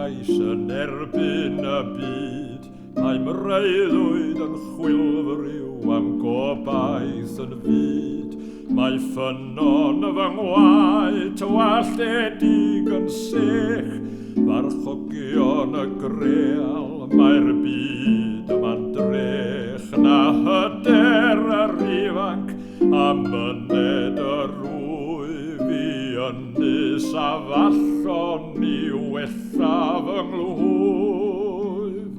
gais yn erbyn y byd. Mae mreiddwyd yn chwilfryw am gobaith yn fyd. Mae ffynon fy ngwaed tywalledig yn sech. Farchogion y greal, mae'r byd yma'n drech. Na hyder yr ifanc a myned y rwyf i ynys a fallon i wella fy nghlwyf.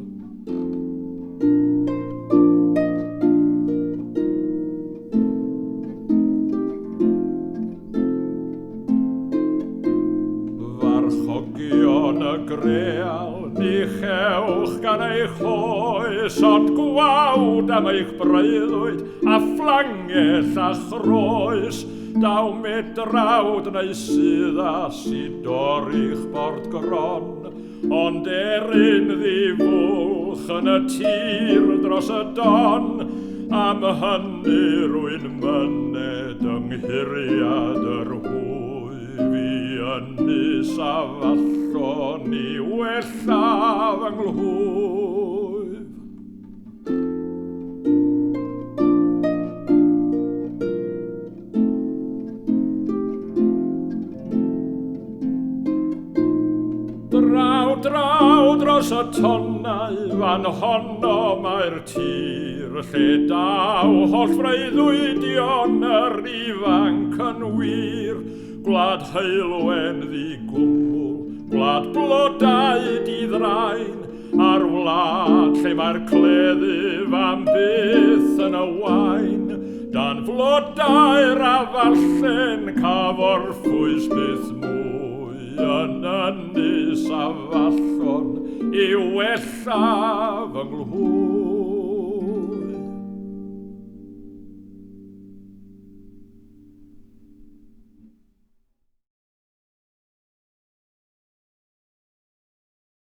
Farchogion y greal, ni chewch gan eich oes, ond gwawd am eich breuddwyd a fflangell a chroes. Daw me drawd neu sydd a si dorri'ch bord gron, ond erin ddifwlch yn y tir dros y don. Am hynny rwy'n myned ynghiriad yr hwyf i ynys a fallon i wella fy nghlwyf. Draw dros y tonnau, fan honno mae'r tir, lle daw holl freuddwydion yr ifanc yn wir. Gwlad heilwen ddigwmwl, gwlad blodau di-ddraen, a'r wlad lle mae'r cleddyf am byth yn y wain. Dan flodau'r afallen caforffwys byth mwy, yn ynys a fallon i wella fy nghlwyf.